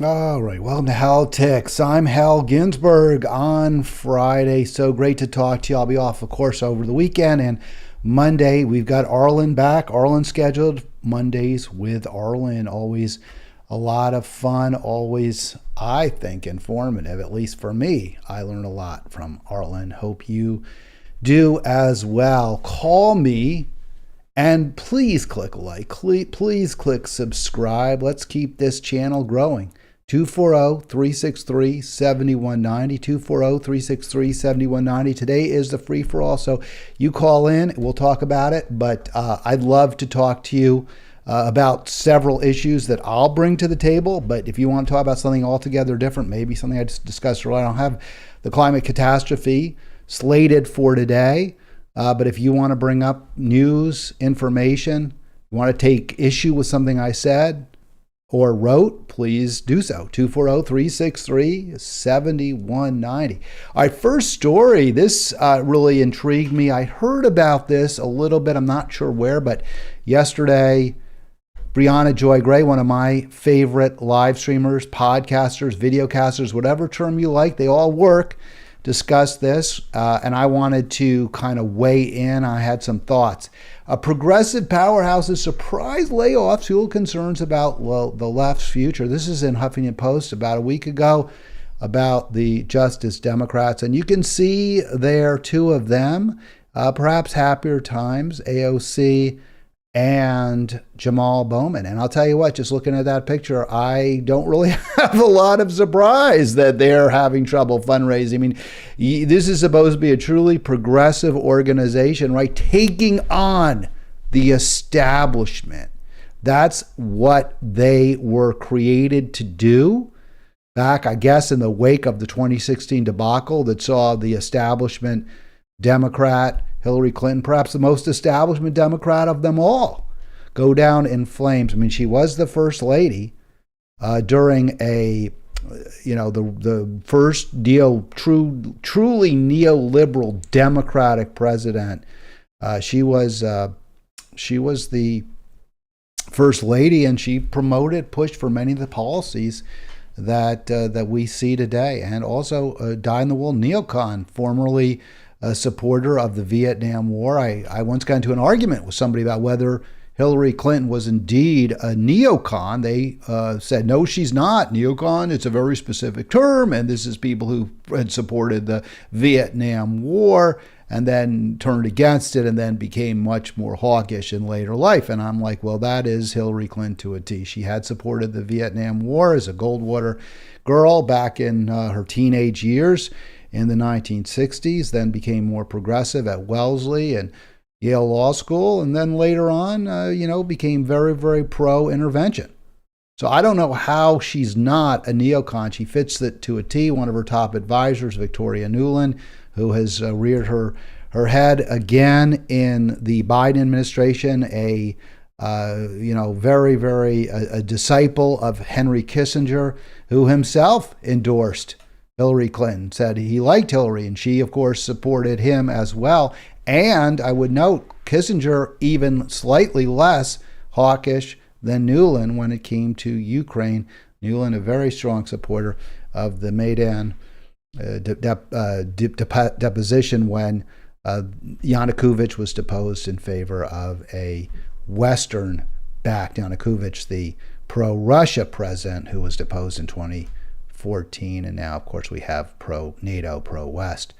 All right, welcome to Halitics. I'm Hal Ginsberg on Friday. So great to talk to you. I'll be off, of course, over the weekend. And Monday, we've got Arlen back. Arlen scheduled Mondays with Arlen. Always a lot of fun. Always, I think, informative, at least for me. I learn a lot from Arlen. Hope you do as well. Call me. And please click like, please click subscribe. Let's keep this channel growing. 240-363-7190, 240-363-7190. Today is the free-for-all, so you call in. We'll talk about it, but I'd love to talk to you about several issues that I'll bring to the table, but if you want to talk about something altogether different, maybe something I just discussed earlier, I don't have the climate catastrophe slated for today. But if you want to bring up news, information, you want to take issue with something I said or wrote, please do so. 240-363-7190. All right, first story. This really intrigued me. I heard about this a little bit. I'm not sure where, but yesterday, Brianna Joy Gray, one of my favorite live streamers, podcasters, videocasters, whatever term you like, they all work, discussed this, and I wanted to kind of weigh in. I had some thoughts. Progressive powerhouses surprise layoffs fuel concerns about the left's future. This is in Huffington Post about a week ago about the Justice Democrats. And you can see there two of them, perhaps happier times, AOC and Jamal Bowman. And I'll tell you what, just looking at that picture, I don't really have a lot of surprise that they're having trouble fundraising. I mean, this is supposed to be a truly progressive organization, right? Taking on the establishment. That's what they were created to do back, I guess, in the wake of the 2016 debacle that saw the establishment Democrat Hillary Clinton, perhaps the most establishment Democrat of them all, go down in flames. I mean, she was the first lady during the first truly neoliberal Democratic president. She was the first lady, and she pushed for many of the policies that we see today, and also dyed-in-the-wool neocon, formerly a supporter of the Vietnam War. I once got into an argument with somebody about whether Hillary Clinton was indeed a neocon. They said, no, she's not. Neocon, it's a very specific term, and this is people who had supported the Vietnam War and then turned against it and then became much more hawkish in later life. And I'm like, well, that is Hillary Clinton to a T. She had supported the Vietnam War as a Goldwater girl back in her teenage years in the 1960s, then became more progressive at Wellesley and Yale Law School, and then later on, became very, very pro-intervention. So I don't know how she's not a neocon. She fits it to a T. One of her top advisors, Victoria Nuland, who has reared her head again in the Biden administration, a disciple of Henry Kissinger, who himself endorsed Hillary Clinton, said he liked Hillary, and she, of course, supported him as well. And I would note, Kissinger even slightly less hawkish than Nuland when it came to Ukraine. Nuland, a very strong supporter of the Maidan deposition when Yanukovych was deposed in favor of a Western-backed Yanukovych, the pro-Russia president who was deposed in 2014, and now, of course, we have pro-NATO, pro-West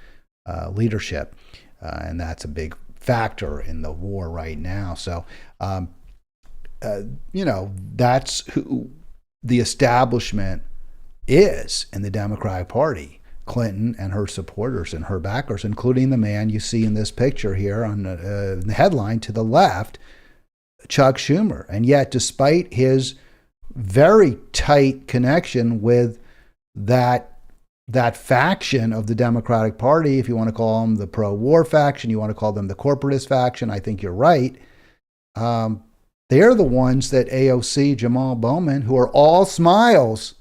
leadership, and that's a big factor in the war right now. So, that's who the establishment is in the Democratic Party. Clinton and her supporters and her backers, including the man you see in this picture here on the headline to the left, Chuck Schumer. And yet, despite his very tight connection with that faction of the Democratic Party, if you want to call them the pro-war faction, you want to call them the corporatist faction, I think you're right. They're the ones that AOC, Jamal Bowman, who are all smiles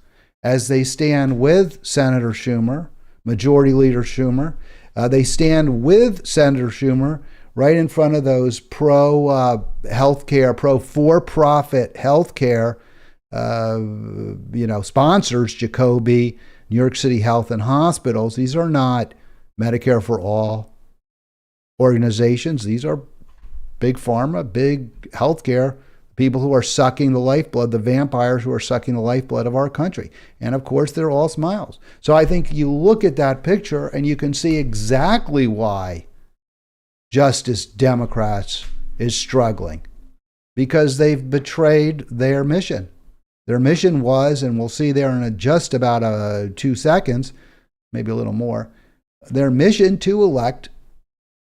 as they stand with Senator Schumer, Majority Leader Schumer. They stand with Senator Schumer right in front of those pro-healthcare, pro-for-profit healthcare sponsors, Jacoby, New York City Health and Hospitals. These are not Medicare for All organizations. These are big pharma, big healthcare, people who are sucking the lifeblood, the vampires who are sucking the lifeblood of our country. And of course, they're all smiles. So I think you look at that picture and you can see exactly why Justice Democrats is struggling, because they've betrayed their mission. Their mission was, and we'll see there in just about 2 seconds, maybe a little more, their mission to elect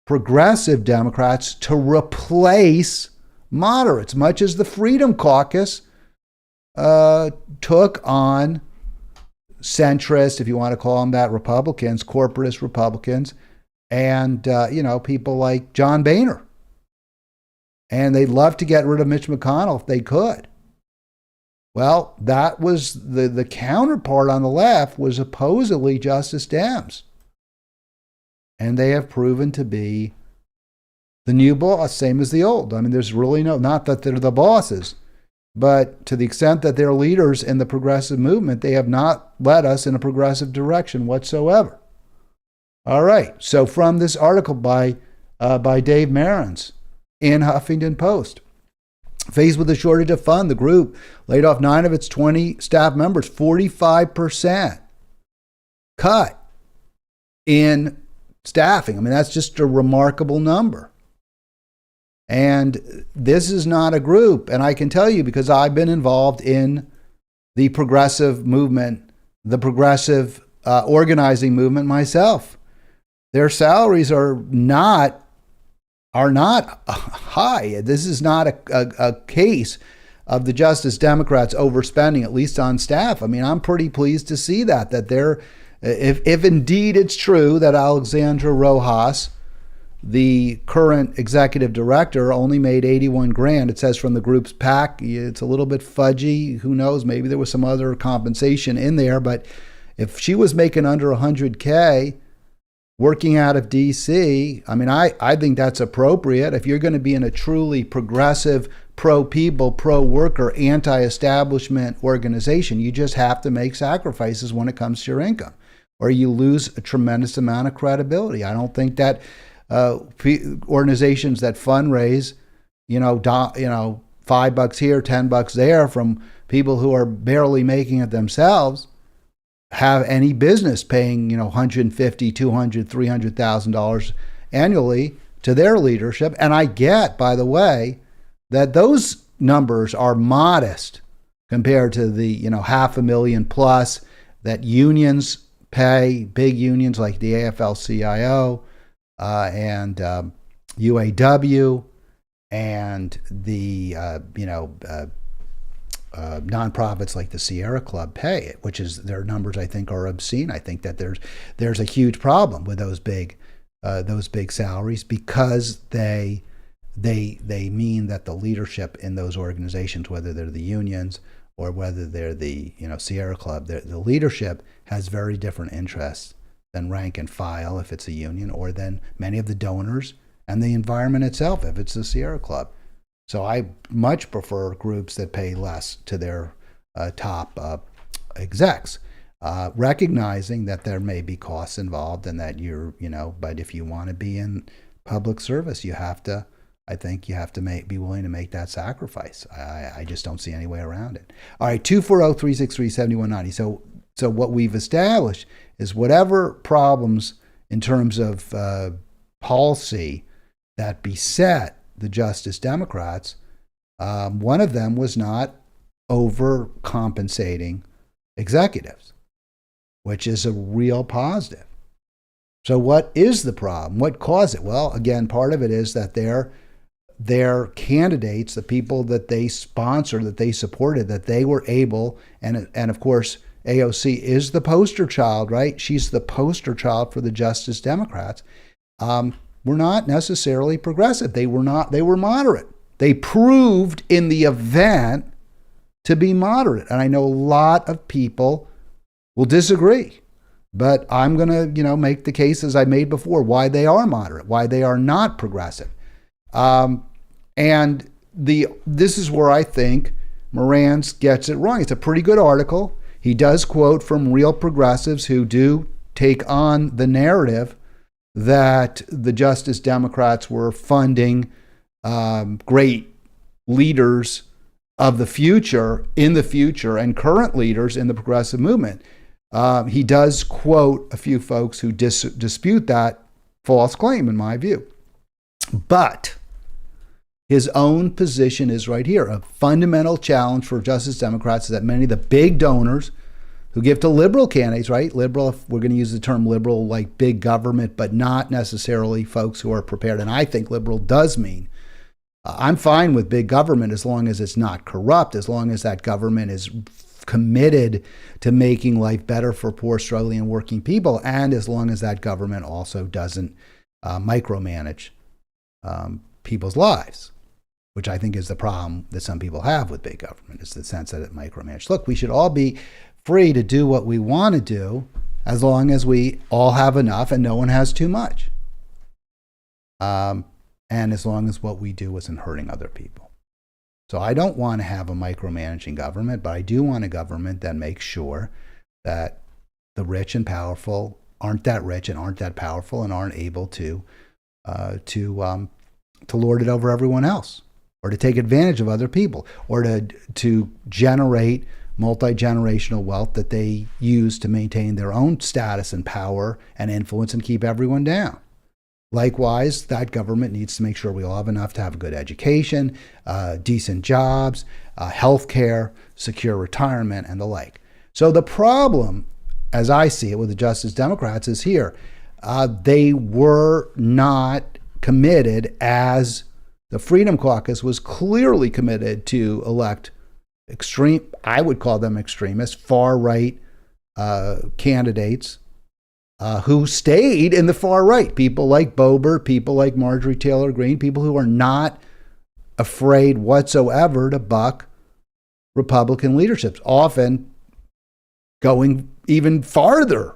progressive Democrats to replace moderates, much as the Freedom Caucus took on centrist, if you want to call them that, Republicans, corporatist Republicans, and people like John Boehner. And they'd love to get rid of Mitch McConnell if they could. Well, that was the counterpart on the left was supposedly Justice Dems. And they have proven to be the new boss, same as the old. I mean, there's really not that they're the bosses, but to the extent that they're leaders in the progressive movement, they have not led us in a progressive direction whatsoever. All right. So from this article by Dave Marans in Huffington Post, faced with a shortage of fund, the group laid off 9 of its 20 staff members, 45% cut in staffing. I mean, that's just a remarkable number. And this is not a group, and I can tell you because I've been involved in the progressive movement, the progressive organizing movement myself. Their salaries are not high. This is not a case of the Justice Democrats overspending, at least on staff. I mean, I'm pretty pleased to see that they're, if indeed it's true that Alexandra Rojas, the current executive director, only made $81,000. It says from the group's PAC. It's a little bit fudgy. Who knows? Maybe there was some other compensation in there. But if she was making under $100K working out of D.C., I mean, I think that's appropriate. If you're going to be in a truly progressive, pro-people, pro-worker, anti-establishment organization, you just have to make sacrifices when it comes to your income, or you lose a tremendous amount of credibility. I don't think that organizations that fundraise, $5 here, $10 there from people who are barely making it themselves have any business paying, $150,000, $200,000, $300,000 annually to their leadership. And I get, by the way, that those numbers are modest compared to the, $500,000 plus that unions pay, big unions like the AFL-CIO, and UAW and the nonprofits like the Sierra Club pay it, which is their numbers I think are obscene. I think that there's a huge problem with those big salaries because they mean that the leadership in those organizations, whether they're the unions or whether they're the Sierra Club, the leadership has very different interests than rank and file if it's a union, or than many of the donors and the environment itself if it's the Sierra Club. So I much prefer groups that pay less to their top execs, recognizing that there may be costs involved and that but if you want to be in public service, you have to be willing to make that sacrifice. I just don't see any way around it. All right, 240-363-7190. So what we've established is whatever problems in terms of policy that beset the Justice Democrats, one of them was not overcompensating executives, which is a real positive. So what is the problem? What caused it? Well, again, part of it is that their candidates, the people that they sponsored, that they supported, that they were able, and of course, AOC is the poster child, right? She's the poster child for the Justice Democrats. Were not necessarily progressive. They were moderate. They proved in the event to be moderate. And I know a lot of people will disagree, but I'm going to, make the case as I made before, why they are moderate, why they are not progressive. And this is where I think Moran's gets it wrong. It's a pretty good article. He does quote from real progressives who do take on the narrative that the Justice Democrats were funding great leaders of the future, in the future, and current leaders in the progressive movement. He does quote a few folks who dispute that false claim, in my view. But his own position is right here. A fundamental challenge for Justice Democrats is that many of the big donors who give to liberal candidates, right? Liberal, if we're going to use the term liberal, like big government, but not necessarily folks who are prepared. And I think liberal does mean I'm fine with big government as long as it's not corrupt, as long as that government is committed to making life better for poor, struggling, and working people, and as long as that government also doesn't micromanage people's lives, which I think is the problem that some people have with big government, is the sense that it micromanages. Look, we should all be free to do what we want to do as long as we all have enough and no one has too much. And as long as what we do isn't hurting other people. So I don't want to have a micromanaging government, but I do want a government that makes sure that the rich and powerful aren't that rich and aren't that powerful and aren't able to lord it over everyone else, or to take advantage of other people, or to generate multi-generational wealth that they use to maintain their own status and power and influence and keep everyone down. Likewise, that government needs to make sure we all have enough to have a good education, decent jobs, health care, secure retirement, and the like. So the problem, as I see it with the Justice Democrats, is here. They were not committed, as the Freedom Caucus was clearly committed, to elect extreme, I would call them extremist, far-right candidates who stayed in the far right. People like Boebert, people like Marjorie Taylor Greene, people who are not afraid whatsoever to buck Republican leaderships, often going even farther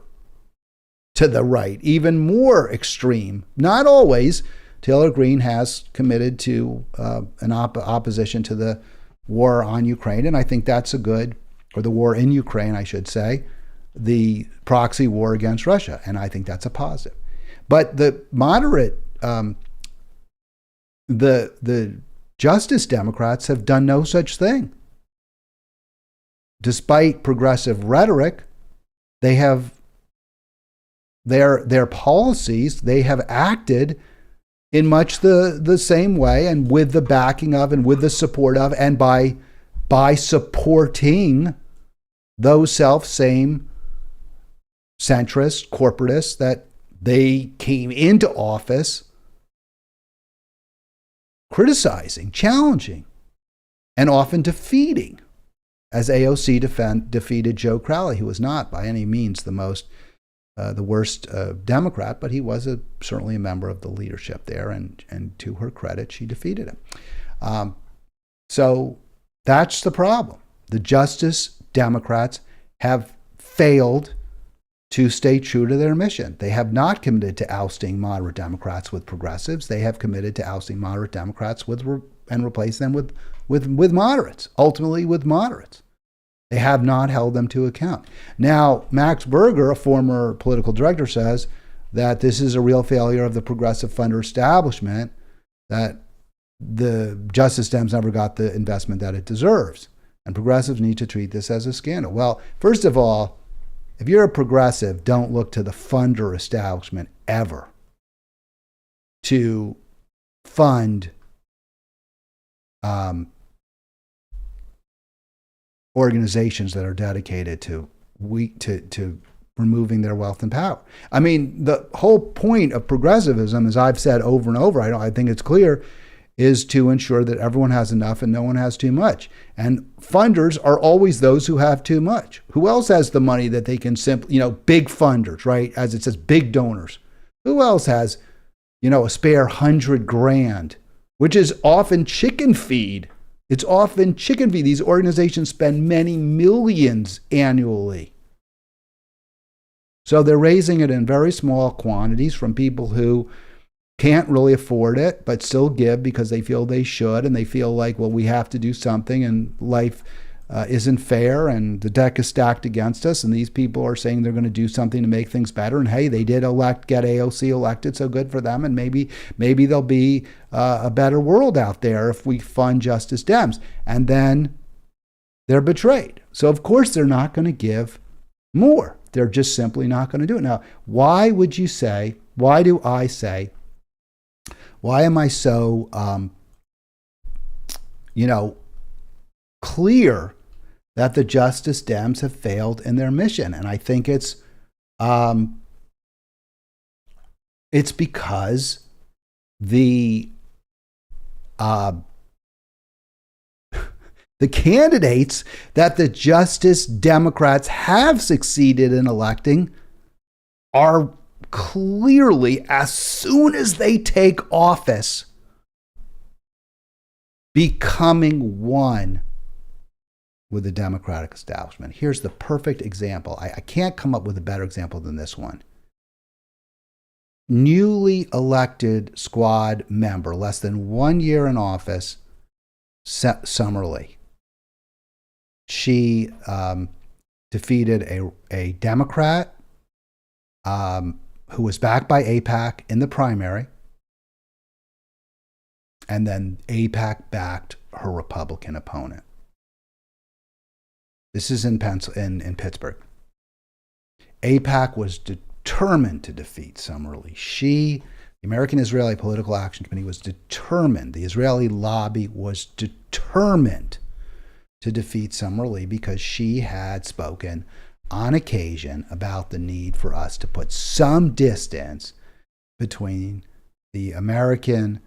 to the right, even more extreme. Not always. Taylor Greene has committed to an opposition to the war on Ukraine, and I think that's a good, or the war in Ukraine, I should say, the proxy war against Russia, and I think that's a positive. But the moderate, the Justice Democrats have done no such thing. Despite progressive rhetoric, they have their policies, they have acted in much the same way, and with the backing of and with the support of, and by supporting those same centrist corporatists that they came into office criticizing, challenging, and often defeating, as AOC defeated Joe Crowley, who was not by any means the worst Democrat, but he was certainly a member of the leadership there, and to her credit, she defeated him. So that's the problem. The Justice Democrats have failed to stay true to their mission. They have not committed to ousting moderate Democrats with progressives. They have committed to ousting moderate Democrats and replace them with moderates, ultimately with moderates. They have not held them to account. Now, Max Berger, a former political director, says that this is a real failure of the progressive funder establishment, that the Justice Dems never got the investment that it deserves, and progressives need to treat this as a scandal. Well, first of all, if you're a progressive, don't look to the funder establishment ever to fund organizations that are dedicated to removing their wealth and power. I mean, the whole point of progressivism, as I've said over and over, I think it's clear, is to ensure that everyone has enough and no one has too much. And funders are always those who have too much. Who else has the money that they can simply, big funders, right? As it says, big donors. Who else has, a spare $100,000, which is often chicken feed. It's often chicken feed. These organizations spend many millions annually. So they're raising it in very small quantities from people who can't really afford it, but still give because they feel they should, and they feel like, well, we have to do something, and life isn't fair, and the deck is stacked against us, and these people are saying they're going to do something to make things better. And hey, they did get AOC elected, so good for them, and maybe there'll be a better world out there if we fund Justice Dems. And then they're betrayed. So of course they're not going to give more. They're just simply not going to do it. Now, why do I say, why am I so, clear that the Justice Dems have failed in their mission? And I think it's because the candidates that the Justice Democrats have succeeded in electing are clearly, as soon as they take office, becoming one with the Democratic establishment. Here's the perfect example. I can't come up with a better example than this one. Newly elected squad member, less than 1 year in office, Summer Lee. She defeated a Democrat who was backed by AIPAC in the primary, and then AIPAC backed her Republican opponent. This is in Pittsburgh. AIPAC was determined to defeat Summer Lee. The American Israeli Political Action Committee, was determined. The Israeli lobby was determined to defeat Summer Lee because she had spoken on occasion about the need for us to put some distance between the American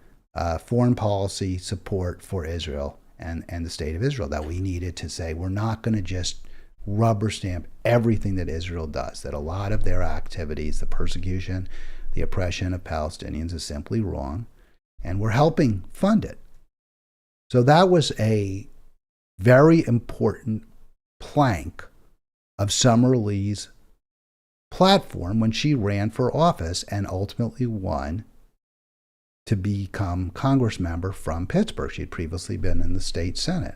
foreign policy support for Israel and the state of Israel, that we needed to say we're not going to just rubber stamp everything that Israel does, that a lot of their activities, the persecution, the oppression of Palestinians, is simply wrong, and we're helping fund it. So that was a very important plank of Summer Lee's platform when she ran for office and ultimately won to become Congress member from Pittsburgh. She had previously been in the state Senate,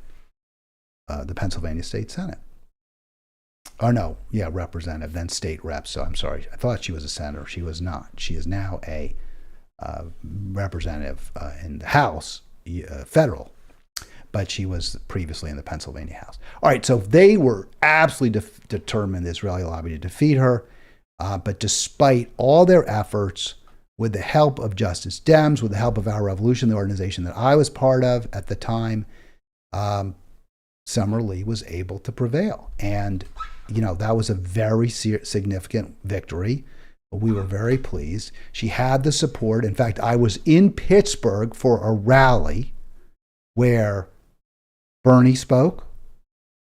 the Pennsylvania State Senate. Representative, then state rep. So I'm sorry, I thought she was a senator. She was not. She is now a representative in the House, federal, but she was previously in the Pennsylvania House. All right, so they were absolutely determined, the Israeli lobby, to defeat her. But despite all their efforts, with the help of Justice Dems, with the help of Our Revolution, the organization that I was part of at the time, Summer Lee was able to prevail. And, that was a very significant victory. We were very pleased. She had the support. In fact, I was in Pittsburgh for a rally where Bernie spoke,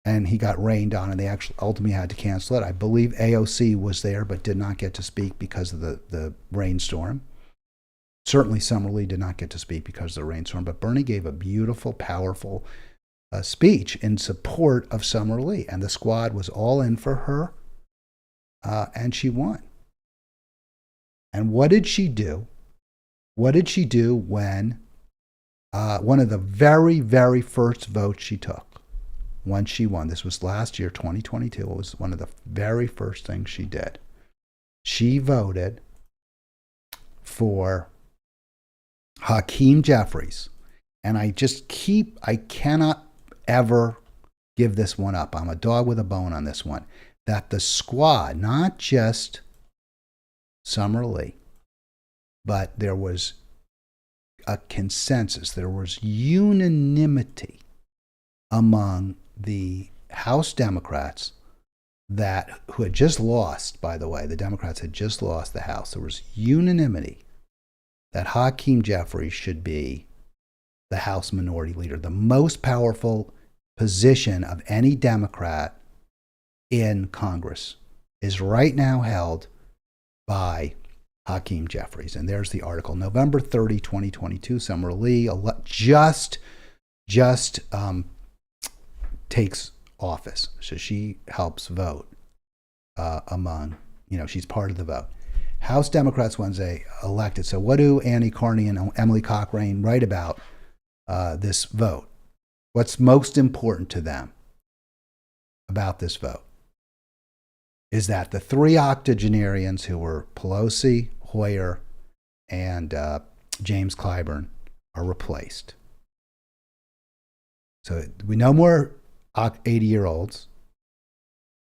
and he got rained on, and they actually ultimately had to cancel it. I believe AOC was there but did not get to speak because of the rainstorm. Certainly Summer Lee did not get to speak because of the rainstorm, but Bernie gave a beautiful, powerful speech in support of Summer Lee, and the squad was all in for her, and she won. And what did she do? What did she do when one of the very, very first votes she took? Once she won, this was last year, 2022, it was one of the very first things she did. She voted for Hakeem Jeffries. And I cannot ever give this one up. I'm a dog with a bone on this one. That the squad, not just Summer Lee, but there was a consensus, there was unanimity among the House Democrats who had just lost, by the way, the Democrats had just lost the House. There was unanimity that Hakeem Jeffries should be the House Minority Leader. The most powerful position of any Democrat in Congress is right now held by Hakeem Jeffries. And there's the article. November 30, 2022, Summer Lee just takes office. So she helps vote among, she's part of the vote. House Democrats once they elected. So what do Annie Carney and Emily Cochrane write about this vote? What's most important to them about this vote is that the three octogenarians who were Pelosi, Hoyer, and James Clyburn are replaced. So we no more 80-year-olds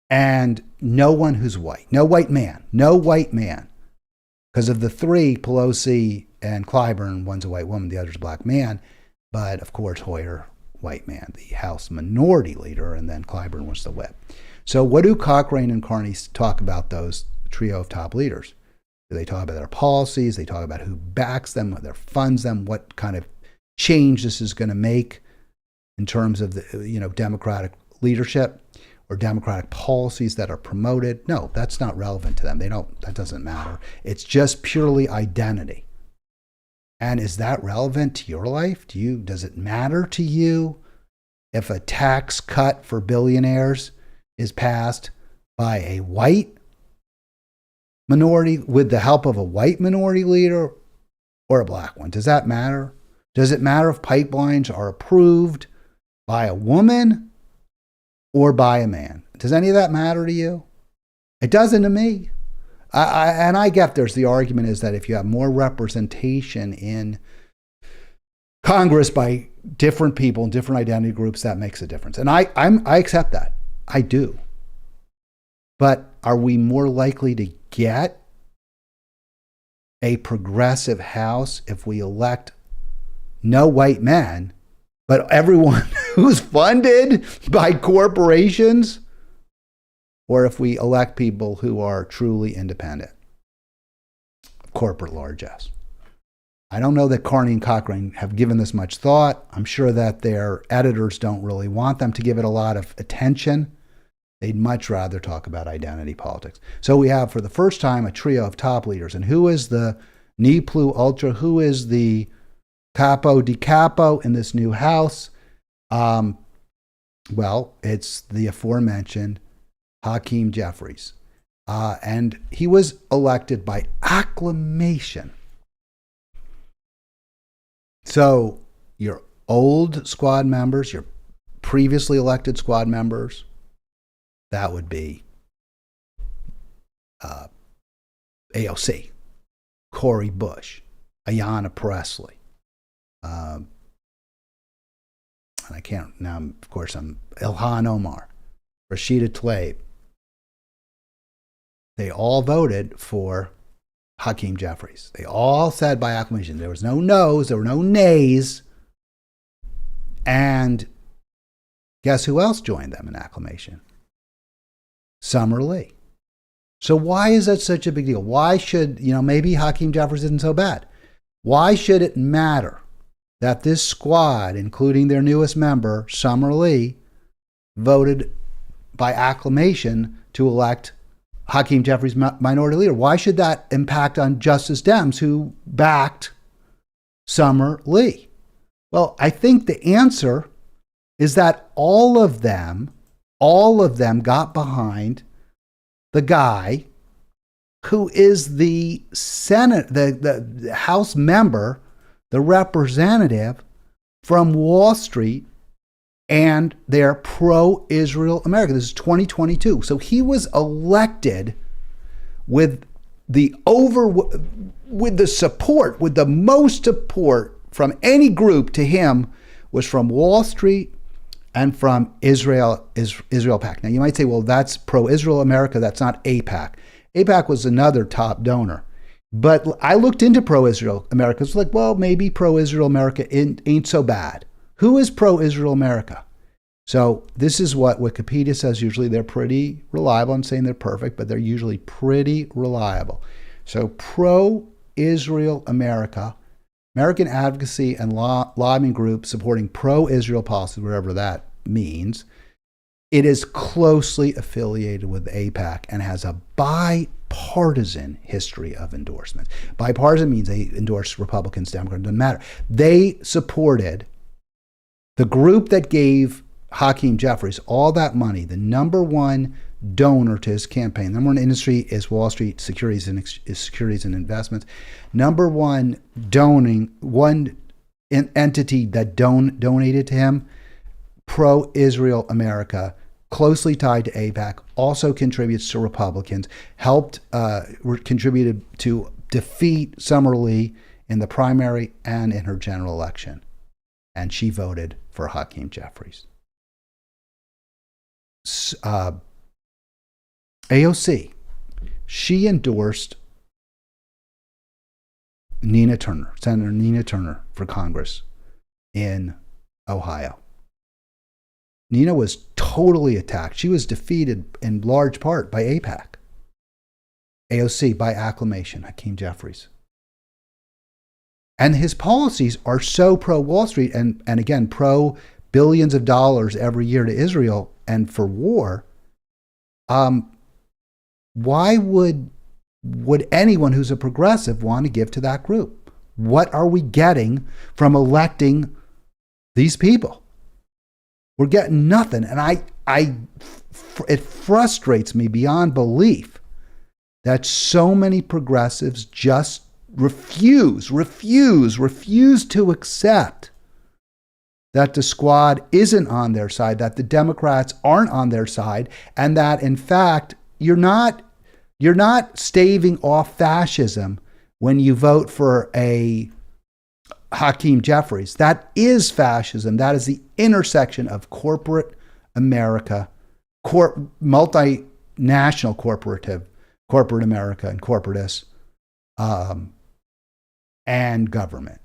and no one who's white. No white man. No white man. Because of the three, Pelosi and Clyburn, one's a white woman, the other's a black man. But of course, Hoyer, white man, the House minority leader, and then Clyburn was the whip. So what do Cochrane and Carney talk about those trio of top leaders? Do they talk about their policies? They talk about who backs them, who funds them, what kind of change this is going to make in terms of the Democratic leadership or Democratic policies that are promoted? No, that's not relevant to them. That doesn't matter. It's just purely identity. And is that relevant to your life? Does it matter to you if a tax cut for billionaires is passed by a white minority with the help of a white minority leader or a black one? Does that matter? Does it matter if pipelines are approved by a woman or by a man? Does any of that matter to you? It doesn't to me. And I get there's the argument is that if you have more representation in Congress by different people and different identity groups, that makes a difference. And I accept that. I do. But are we more likely to get a progressive House if we elect no white men, but everyone who's funded by corporations? Or if we elect people who are truly independent, corporate largesse? I don't know that Carney and Cochrane have given this much thought. I'm sure that their editors don't really want them to give it a lot of attention. They'd much rather talk about identity politics. So we have, for the first time, a trio of top leaders. And who is the ne plus ultra? Who is the capo di capo in this new House? Well, it's the aforementioned Hakeem Jeffries. And he was elected by acclamation. So your old squad members, your previously elected squad members, that would be AOC, Cori Bush, Ayanna Pressley. And I can't, now, of course, I'm Ilhan Omar, Rashida Tlaib. They all voted for Hakeem Jeffries. They all said by acclamation. There was no no's, there were no nays. And guess who else joined them in acclamation? Summer Lee. So why is that such a big deal? Why should, maybe Hakeem Jeffries isn't so bad. Why should it matter that this squad, including their newest member, Summer Lee, voted by acclamation to elect Hakeem Jeffries minority leader? Why should that impact on Justice Dems who backed Summer Lee? Well, I think the answer is that all of them got behind the guy who is the Senate, the House member, the representative from Wall Street, and they're pro-Israel America. This is 2022. So he was elected with the support, with the most support from any group to him was from Wall Street and from Israel PAC. Now you might say, well, that's pro-Israel America. That's not AIPAC. AIPAC was another top donor. But I looked into pro-Israel America. It's like, well, maybe pro-Israel America ain't so bad. Who is pro-Israel America? So this is what Wikipedia says. Usually they're pretty reliable. I'm saying they're perfect, but they're usually pretty reliable. So pro-Israel America, American advocacy and lobbying group supporting pro-Israel policy, wherever that means. It is closely affiliated with AIPAC and has a bipartisan history of endorsements. Bipartisan means they endorse Republicans, Democrats, doesn't matter. They supported the group that gave Hakeem Jeffries all that money, the number one donor to his campaign. Number one industry is Wall Street securities and investments. Number one entity that donated to him, pro-Israel America, closely tied to AIPAC, also contributes to Republicans, contributed to defeat Summer Lee in the primary and in her general election. And she voted for Hakeem Jeffries. AOC, she endorsed Senator Nina Turner for Congress in Ohio. Nina was totally attacked. She was defeated in large part by AIPAC. AOC, by acclamation, Hakeem Jeffries. And his policies are so pro-Wall Street and again, pro-billions of dollars every year to Israel and for war. Why would anyone who's a progressive want to give to that group? What are we getting from electing these people? We're getting nothing. And it frustrates me beyond belief that so many progressives just refuse to accept that the squad isn't on their side, that the Democrats aren't on their side, and that in fact you're not staving off fascism when you vote for a Hakeem Jeffries. That is fascism. That is the intersection of corporate America, multinational corporate America and corporatists, and government.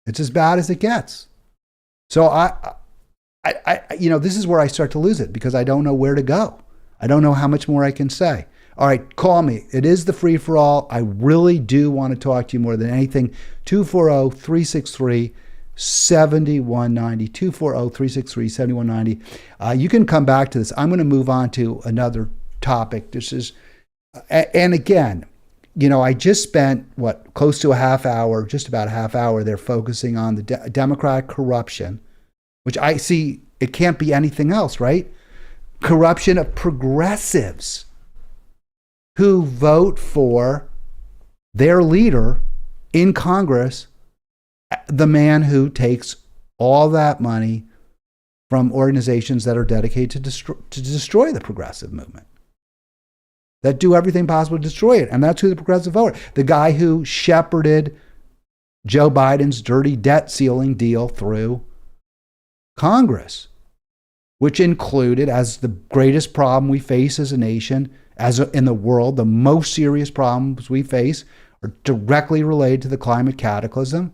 It's as bad as it gets. So I this is where I start to lose it because I don't know where to go. I don't know how much more I can say. All right, call me. It is the free-for-all. I really do want to talk to you more than anything. 240-363-7190. 240-363-7190. You can come back to this. I'm going to move on to another topic. This is, and again, I just spent, close to a half hour, just about a half hour there focusing on the Democratic corruption, which I see, it can't be anything else, right? Corruption of progressives who vote for their leader in Congress, the man who takes all that money from organizations that are dedicated to destroy the progressive movement, that do everything possible to destroy it. And that's who the progressive voter, the guy who shepherded Joe Biden's dirty debt ceiling deal through Congress, which included, as the greatest problem we face as a nation, in the world, the most serious problems we face are directly related to the climate cataclysm.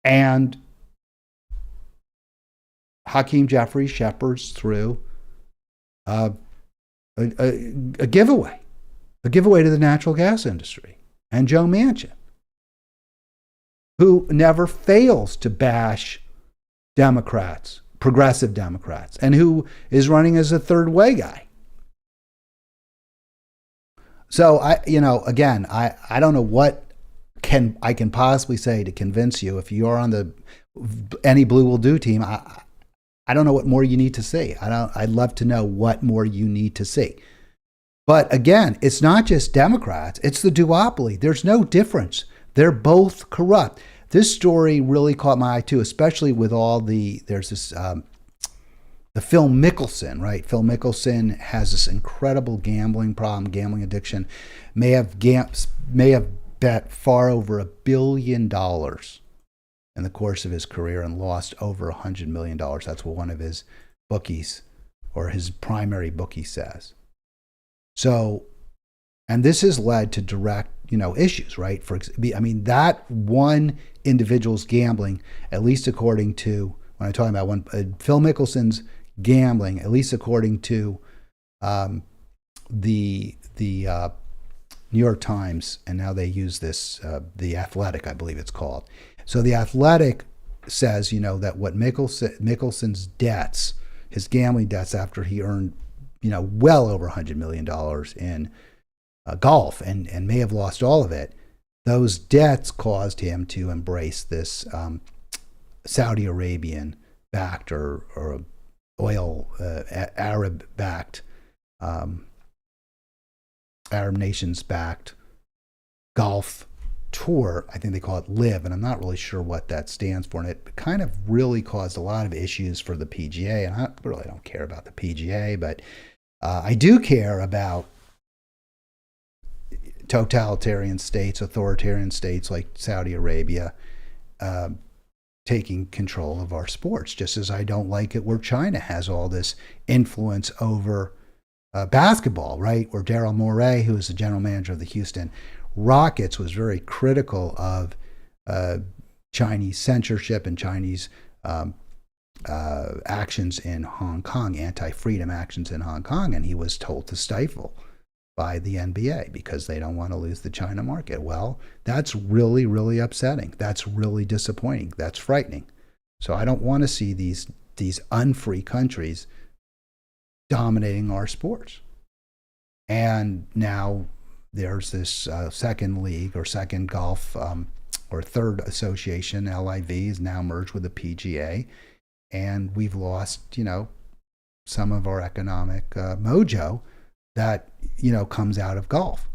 And Hakeem Jeffries shepherds through a giveaway to the natural gas industry. And Joe Manchin, who never fails to bash Democrats, progressive Democrats, and who is running as a third way guy. So I don't know what I can possibly say to convince you. If you're on the any blue will do team, I don't know what more you need to see. I'd love to know what more you need to see. But again, it's not just Democrats, it's the duopoly. There's no difference. They're both corrupt. This story really caught my eye too, especially with there's this the Phil Mickelson, right? Phil Mickelson has this incredible gambling problem, gambling addiction. May have bet far over $1 billion in the course of his career and lost over $100 million. That's what one of his bookies, or his primary bookie, says. So, and this has led to direct, issues, right? That one individual's gambling, at least according to, when I'm talking about Phil Mickelson's gambling, at least according to the New York Times, and now they use this, The Athletic, I believe it's called. So The Athletic says, that what Mickelson's debts, his gambling debts after he earned, well over $100 million in golf and may have lost all of it, those debts caused him to embrace this Saudi Arabian backed or oil Arab backed Arab nations backed golf tour. I think they call it LIV, and I'm not really sure what that stands for. And it kind of really caused a lot of issues for the PGA. And I really don't care about the PGA, but I do care about totalitarian states, authoritarian states like Saudi Arabia, taking control of our sports, just as I don't like it where China has all this influence over basketball, right? Where Daryl Morey, who is the general manager of the Houston Rockets, was very critical of Chinese censorship and Chinese actions in Hong Kong, anti-freedom actions in Hong Kong, and he was told to stifle by the NBA because they don't want to lose the China market. Well, that's really, really upsetting. That's really disappointing. That's frightening. So I don't want to see these unfree countries dominating our sports. And now there's this second league or second golf or third association, LIV, is now merged with the PGA. And we've lost, some of our economic mojo that, comes out of golf.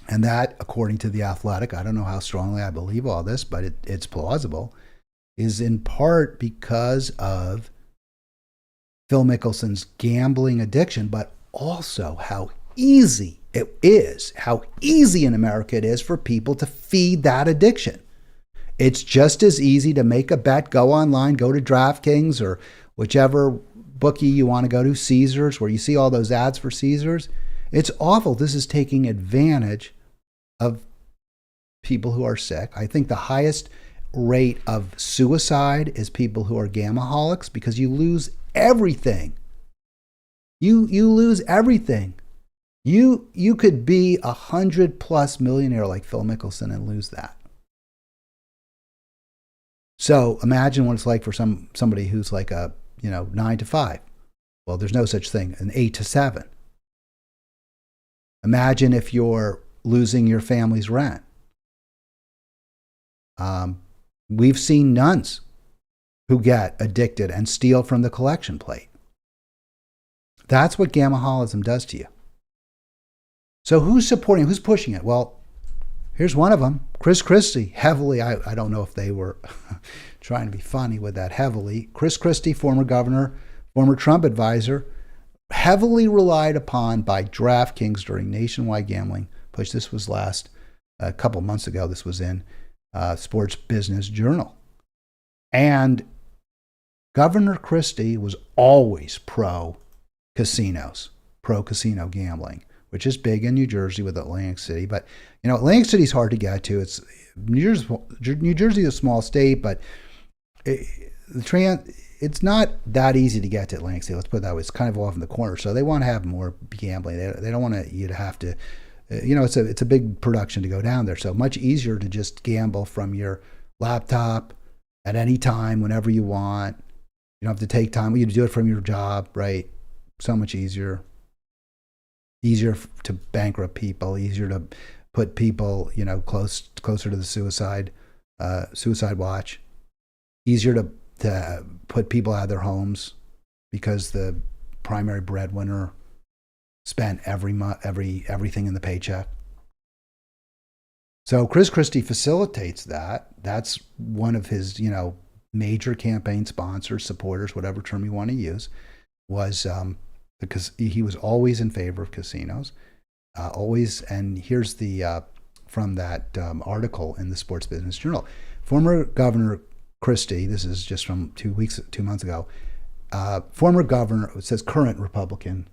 And that, according to The Athletic, I don't know how strongly I believe all this, but it's plausible, is in part because of Phil Mickelson's gambling addiction, but also how easy in America it is for people to feed that addiction. It's just as easy to make a bet, go online, go to DraftKings or whichever bookie you want to go to, Caesars, where you see all those ads for Caesars. It's awful. This is taking advantage of people who are sick. I think the highest rate of suicide is people who are gamaholics because you lose everything. You lose everything. You could be 100+ millionaire like Phil Mickelson and lose that. So imagine what it's like for somebody who's like a 9 to 5. Well, there's no such thing, an 8 to 7. Imagine if you're losing your family's rent. We've seen nuns who get addicted and steal from the collection plate. That's what gamaholism does to you. So who's pushing it? Well, here's one of them, Chris Christie, heavily. I don't know if they were trying to be funny with that heavily. Chris Christie, former governor, former Trump advisor, heavily relied upon by DraftKings during nationwide gambling push. This was a couple months ago. This was in Sports Business Journal. And Governor Christie was always pro-casino gambling, which is big in New Jersey with Atlantic City. But, Atlantic City is hard to get to. It's New Jersey is a small state, but it's not that easy to get to Atlantic City. Let's put it that way. It's kind of off in the corner. So they want to have more gambling. They don't want you to have to, it's a big production to go down there. So much easier to just gamble from your laptop at any time, whenever you want. You don't have to take time. You do it from your job, right? So much easier. Easier to bankrupt people, easier to put people, closer to the suicide watch. Easier to put people out of their homes because the primary breadwinner spent everything in the paycheck. So Chris Christie facilitates that. That's one of his, major campaign sponsors, supporters, whatever term you want to use, was because he was always in favor of casinos, always. And here's the from that article in the Sports Business Journal. Former Governor Christie, this is just from 2 months ago. Former governor, it says current Republican.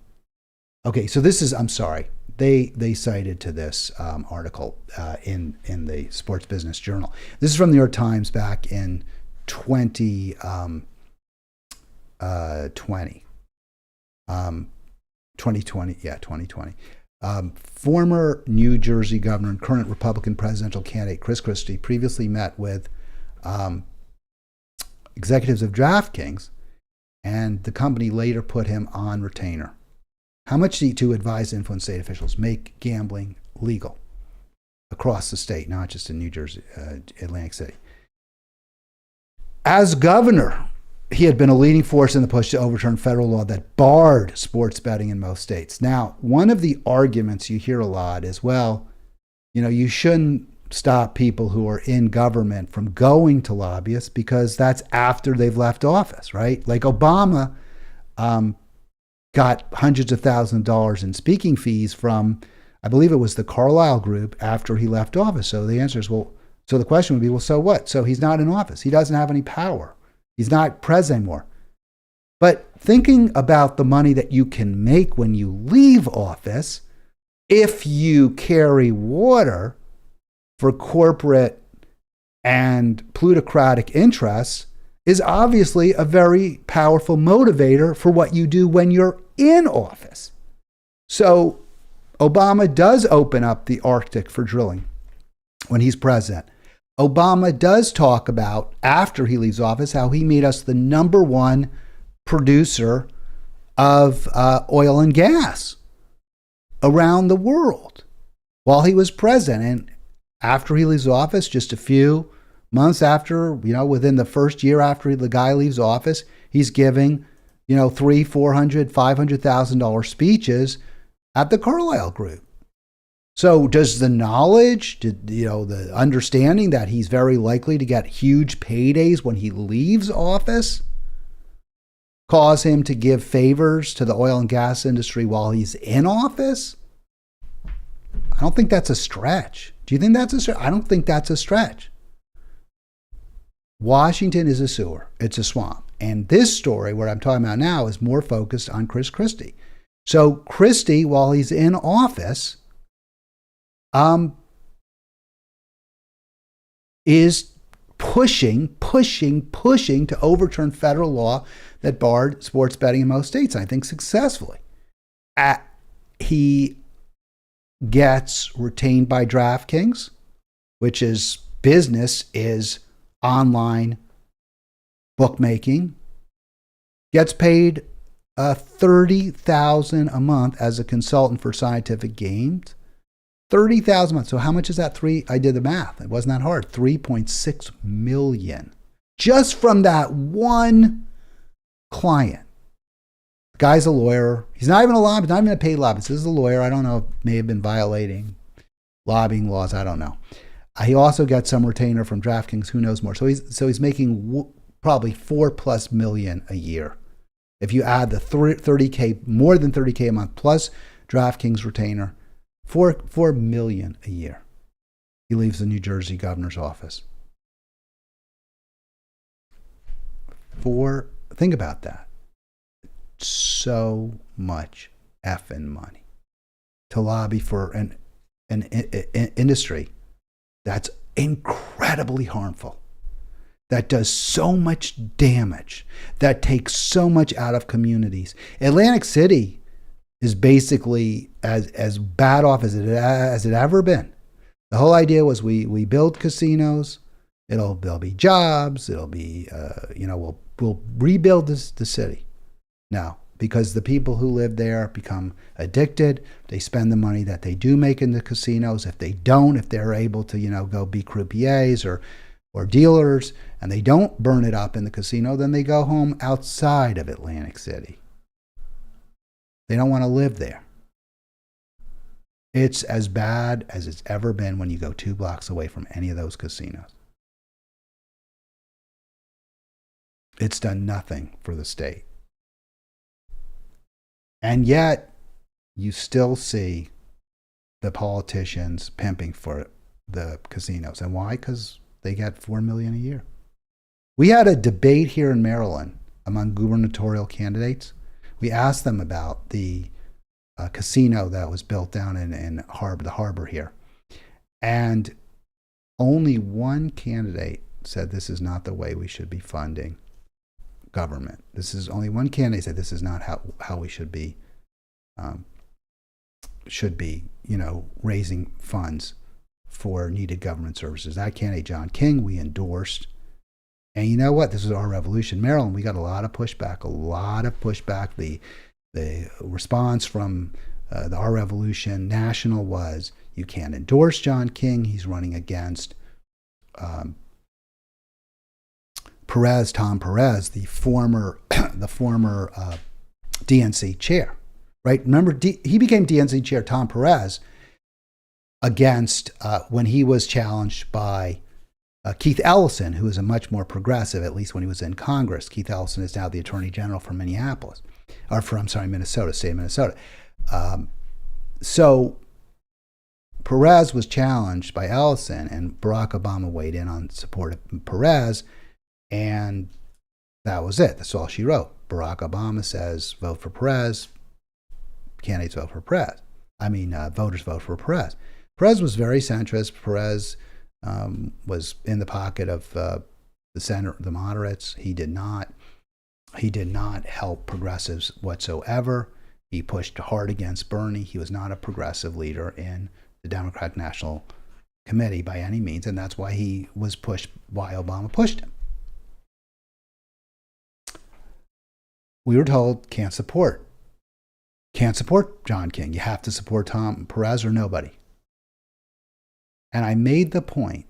Okay, so this is, I'm sorry, they cited to this article in the Sports Business Journal. This is from the New York Times back in 2020. 2020. Former New Jersey governor and current Republican presidential candidate Chris Christie previously met with executives of DraftKings, and the company later put him on retainer. How much to advise and influence state officials make gambling legal across the state, not just in New Jersey, Atlantic City. As governor, he had been a leading force in the push to overturn federal law that barred sports betting in most states. Now, one of the arguments you hear a lot is, well, you shouldn't stop people who are in government from going to lobbyists because that's after they've left office, right? Like Obama got hundreds of thousands of dollars in speaking fees from, I believe it was the Carlyle Group after he left office. So the answer is, well, so the question would be, well, so what? So he's not in office. He doesn't have any power. He's not president anymore. But thinking about the money that you can make when you leave office, if you carry water for corporate and plutocratic interests, is obviously a very powerful motivator for what you do when you're in office. So Obama does open up the Arctic for drilling when he's president. Obama does talk about, after he leaves office, how he made us the number one producer of oil and gas around the world while he was president. And after he leaves office, just a few months after, within the first year after the guy leaves office, he's giving, $300,000, $400,000, $500,000 speeches at the Carlyle Group. So does the knowledge, the understanding that he's very likely to get huge paydays when he leaves office cause him to give favors to the oil and gas industry while he's in office? I don't think that's a stretch. Do you think that's a stretch? I don't think that's a stretch. Washington is a sewer. It's a swamp. And this story, what I'm talking about now, is more focused on Chris Christie. So Christie, while he's in office, is pushing to overturn federal law that barred sports betting in most states, I think successfully. He gets retained by DraftKings, which is business is online bookmaking, gets paid $30,000 a month as a consultant for Scientific Games. $30,000 a month. So how much is that? I did the math. It wasn't that hard. $3.6 million. Just from that one client. The guy's a lawyer. He's not even a lobbyist, not even a paid lobbyist. This is a lawyer. I don't know, may have been violating lobbying laws. I don't know. He also gets some retainer from DraftKings. Who knows more? So he's making probably $4+ million a year. If you add the $30K, more than $30K a month plus DraftKings retainer, $4 million a year. He leaves the New Jersey governor's office. Think about that. So much effing money to lobby for an industry that's incredibly harmful, that does so much damage, that takes so much out of communities. Atlantic City is basically as bad off as it ever been. The whole idea was we build casinos, there'll be jobs, it'll be we'll rebuild the city. Now, because the people who live there become addicted, they spend the money that they do make in the casinos. If they don't, if they're able to go be croupiers or dealers, and they don't burn it up in the casino, then they go home outside of Atlantic City. They don't want to live there. It's as bad as it's ever been when you go 2 blocks away from any of those casinos. It's done nothing for the state. And yet, you still see the politicians pimping for the casinos. And why? Because they get $4 million a year. We had a debate here in Maryland among gubernatorial candidates. We asked them about the casino that was built down in the harbor here. And only one candidate said this is not the way we should be funding government. Only one candidate said this is not how we should be raising funds for needed government services. That candidate, John King, we endorsed. And you know what? This is our revolution. Maryland, we got a lot of pushback. The response from our revolution national was, you can't endorse John King. He's running against Perez, Tom Perez, the former DNC chair, right? Remember, he became DNC chair, Tom Perez, against when he was challenged by Keith Ellison, who is a much more progressive, at least when he was in Congress. Keith Ellison is now the Attorney General for Minnesota, state of Minnesota. So Perez was challenged by Ellison, and Barack Obama weighed in on support of Perez, and that was it. That's all she wrote. Barack Obama says, vote for Perez. Candidates vote for Perez. Voters vote for Perez. Perez was very centrist. Perez was in the pocket of the center, the moderates. He did not help progressives whatsoever. He pushed hard against Bernie. He was not a progressive leader in the Democratic National Committee by any means, and that's why he was pushed, why Obama pushed him. We were told, can't support John King. You have to support Tom Perez or nobody. And I made the point,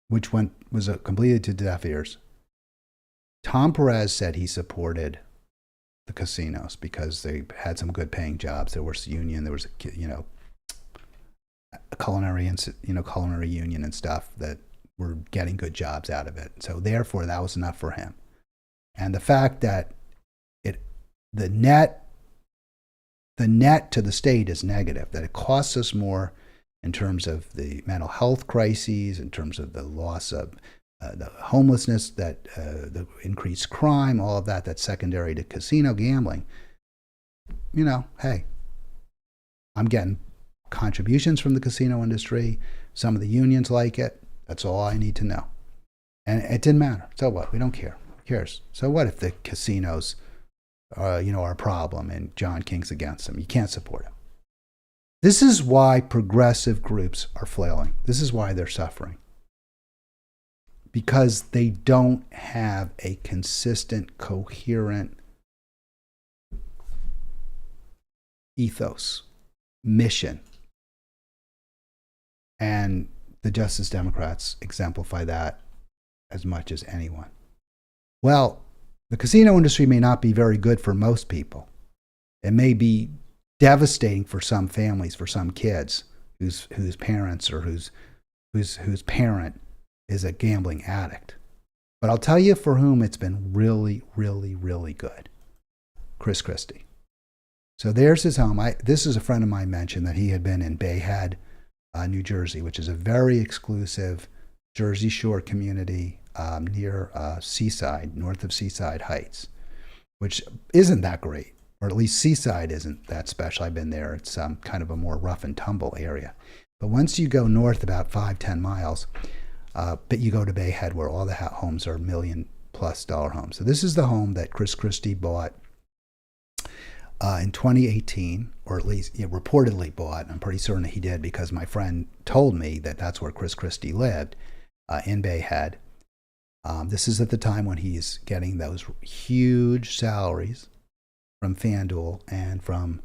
which was completely to deaf ears. Tom Perez said he supported the casinos because they had some good paying jobs. There was a union, there was a culinary union and stuff that were getting good jobs out of it. So therefore, that was enough for him. And the fact that the net to the state is negative, that it costs us more in terms of the mental health crises, in terms of the loss of the homelessness, that the increased crime, all of that, that's secondary to casino gambling. Hey, I'm getting contributions from the casino industry. Some of the unions like it. That's all I need to know. And it didn't matter. So what? We don't care. Who cares? So what if the casinos are a problem and John King's against them? You can't support him. This is why progressive groups are flailing. This is why they're suffering. Because they don't have a consistent, coherent ethos, mission. And the Justice Democrats exemplify that as much as anyone. Well, the casino industry may not be very good for most people. It may be devastating for some families, for some kids whose parents or whose parent is a gambling addict. But I'll tell you for whom it's been really, really, really good. Chris Christie. So there's his home. This is a friend of mine mentioned that he had been in Bay Head, New Jersey, which is a very exclusive Jersey Shore community near Seaside, north of Seaside Heights, which isn't that great, or at least Seaside isn't that special. I've been there. It's kind of a more rough and tumble area. But once you go north about 5-10 miles, but you go to Bay Head, where all the homes are $1 million+ homes. So this is the home that Chris Christie bought in 2018, or at least reportedly bought. I'm pretty certain that he did because my friend told me that that's where Chris Christie lived, in Bay Head. This is at the time when he's getting those huge salaries from FanDuel and from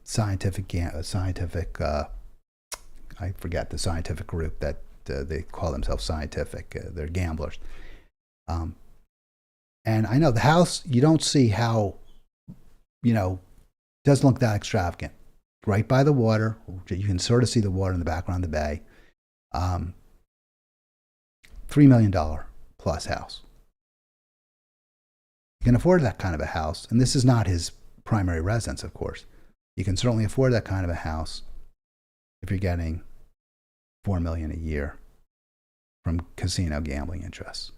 scientific. I forget the scientific group that they call themselves scientific. They're gamblers. And I know the house, you don't see how, doesn't look that extravagant. Right by the water. You can sort of see the water in the background of the bay. $3 million plus house. You can afford that kind of a house. And this is not his primary residence, of course. You can certainly afford that kind of a house if you're getting $4 million a year from casino gambling interests.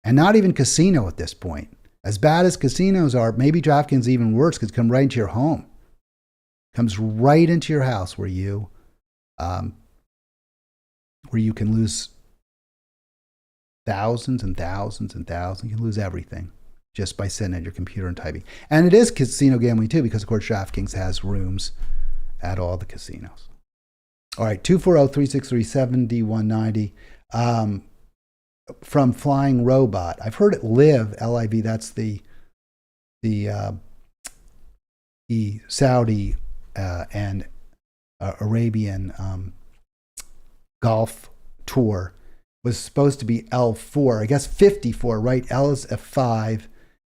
And not even casino at this point. As bad as casinos are, maybe DraftKings even worse because it comes right into your home. Comes right into your house where you can lose thousands and thousands and thousands. You can lose everything just by sitting at your computer and typing. And it is casino gambling too, because of course DraftKings has rooms at all the casinos. All right, 240-363-7190. From Flying Robot. I've heard it live, L-I-V, that's the Saudi and Arabian golf tour was supposed to be L4. I guess 54, right? L is F5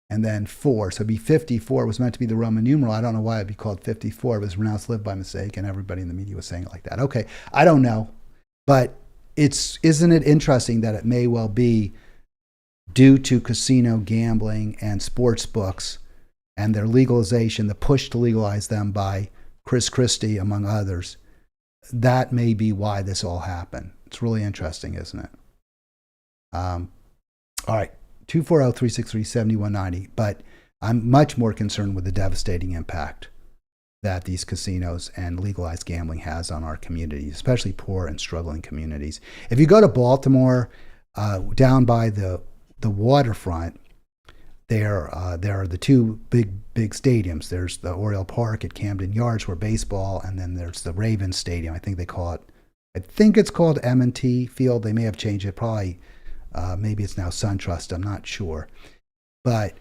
and then 4. So it'd be 54 was meant to be the Roman numeral. I don't know why it'd be called 54. It was pronounced live by mistake, and everybody in the media was saying it like that. Okay, I don't know. But isn't it interesting that it may well be due to casino gambling and sports books and their legalization, the push to legalize them by Chris Christie, among others, that may be why this all happened. It's really interesting, isn't it? All right, 240-363-7190. But I'm much more concerned with the devastating impact that these casinos and legalized gambling has on our communities, especially poor and struggling communities. If you go to Baltimore, down by the waterfront, there are the two big stadiums. There's the Oriole Park at Camden Yards where baseball, and then there's the Ravens Stadium. I think it's called M&T Field. They may have changed it. Probably, maybe it's now SunTrust. I'm not sure. But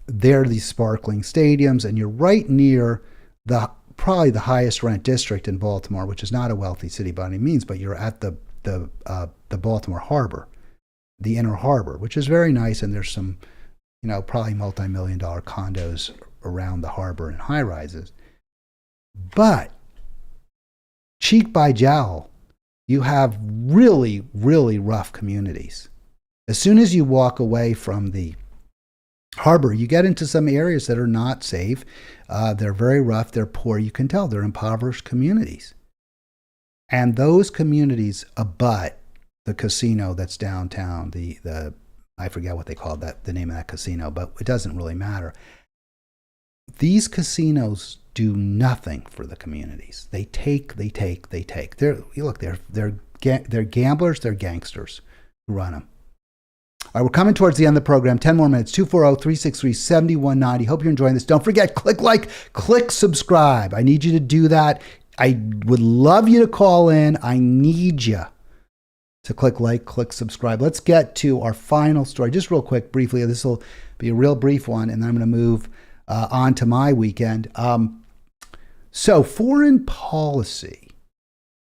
there are these sparkling stadiums, and you're right near probably the highest rent district in Baltimore, which is not a wealthy city by any means, but you're at the Baltimore Harbor, the inner harbor, which is very nice, and there's some, probably multi-million-dollar condos around the harbor and high-rises. But cheek by jowl, you have really, really rough communities. As soon as you walk away from the harbor, you get into some areas that are not safe. They're very rough. They're poor. You can tell they're impoverished communities. And those communities abut the casino that's downtown. I forget what they call that, the name of that casino, but it doesn't really matter. These casinos do nothing for the communities. They take. They're gamblers. They're gangsters who run them. All right, we're coming towards the end of the program. 10 more minutes. 240-363-7190. Hope you're enjoying this. Don't forget, click like, click subscribe. I need you to do that. I would love you to call in. I need you to click like, click subscribe. Let's get to our final story. Just real quick, briefly. This will be a real brief one, and then I'm going to move on to my weekend. So foreign policy.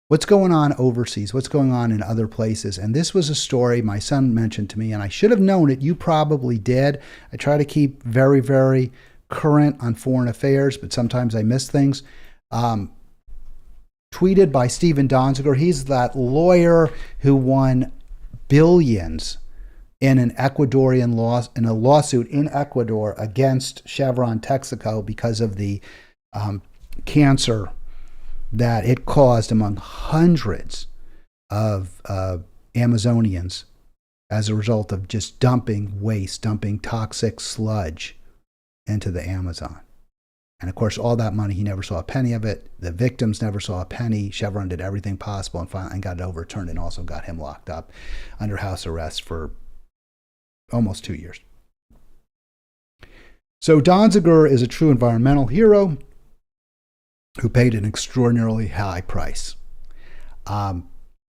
What's going on overseas? What's going on in other places? And this was a story my son mentioned to me, and I should have known it. You probably did. I try to keep very, very current on foreign affairs, but sometimes I miss things. Tweeted by Stephen Donziger. He's that lawyer who won billions in a lawsuit in Ecuador against Chevron Texaco because of the cancer that it caused among hundreds of Amazonians as a result of just dumping waste, dumping toxic sludge into the Amazon. And of course, all that money, he never saw a penny of it. The victims never saw a penny. Chevron did everything possible and finally got it overturned, and also got him locked up under house arrest for almost 2 years. So Donziger is a true environmental hero who paid an extraordinarily high price.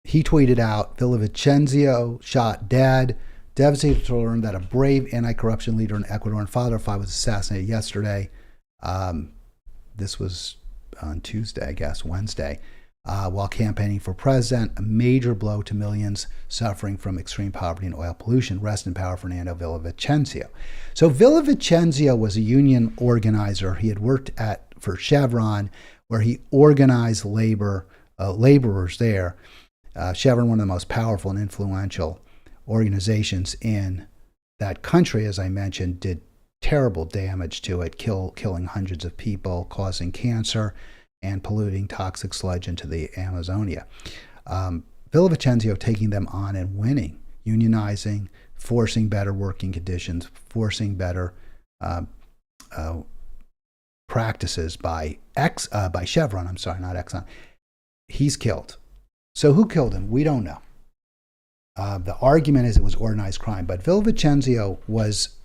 He tweeted out, Villavicencio shot dead. Devastated to learn that a brave anti-corruption leader in Ecuador and father of five was assassinated yesterday. This was on Tuesday, I guess, Wednesday, while campaigning for president. A major blow to millions suffering from extreme poverty and oil pollution. Rest in power, Fernando Villavicencio. So Villavicencio was a union organizer. He had worked for Chevron, where he organized laborers there. Chevron, one of the most powerful and influential organizations in that country, as I mentioned, did terrible damage to it, killing hundreds of people, causing cancer, and polluting toxic sludge into the Amazonia. Villavicencio taking them on and winning, unionizing, forcing better working conditions, forcing better practices by Chevron. I'm sorry, not Exxon. He's killed. So who killed him? We don't know. The argument is it was organized crime, but Villavicencio was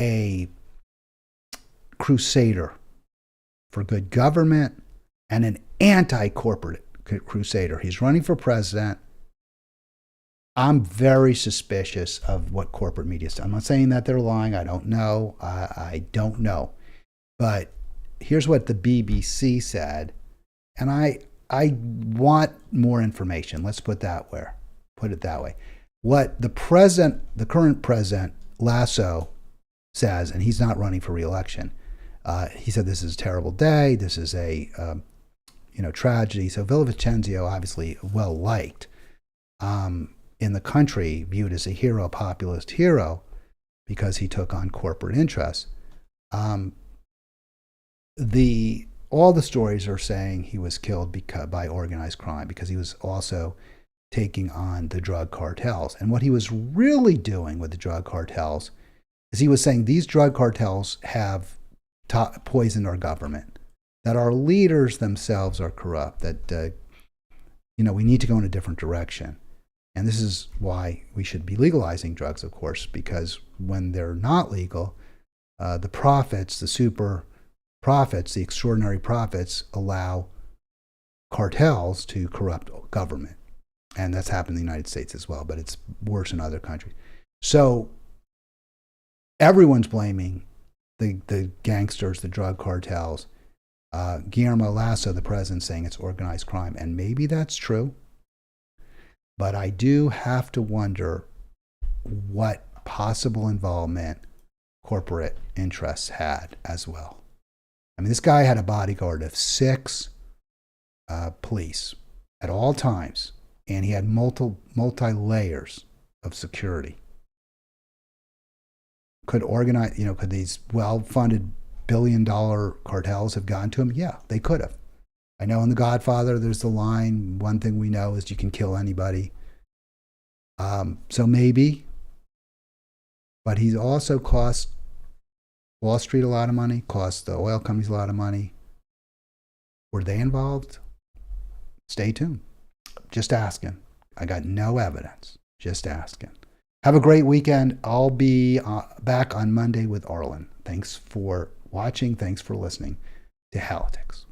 a crusader for good government and an anti-corporate crusader. He's running for president. I'm very suspicious of what corporate media is. I'm not saying that they're lying. I don't know. I don't know. But here's what the BBC said, and I want more information. Let's put that Put it that way. What the current president, Lasso, says, and he's not running for re-election. He said this is a terrible day. This is a tragedy. So Villavicencio, obviously well liked in the country, viewed as a hero, populist hero, because he took on corporate interests. All the stories are saying he was killed by organized crime because he was also taking on the drug cartels. And what he was really doing with the drug cartels is he was saying these drug cartels have poisoned our government, that our leaders themselves are corrupt, that we need to go in a different direction. And this is why we should be legalizing drugs, of course, because when they're not legal, the profits, the super profits, the extraordinary profits allow cartels to corrupt government. And that's happened in the United States as well, but it's worse in other countries. So everyone's blaming the gangsters, the drug cartels. Guillermo Lasso, the president, saying it's organized crime. And maybe that's true. But I do have to wonder what possible involvement corporate interests had as well. I mean, this guy had a bodyguard of 6 police at all times, and he had multi layers of security. Could these well-funded billion-dollar cartels have gone to him? Yeah, they could have. I know in The Godfather, there's the line, one thing we know is you can kill anybody. So maybe, but he's also cost Wall Street a lot of money, cost the oil companies a lot of money. Were they involved? Stay tuned. Just asking. I got no evidence. Just asking. Have a great weekend. I'll be back on Monday with Arlen. Thanks for watching. Thanks for listening to Halitics.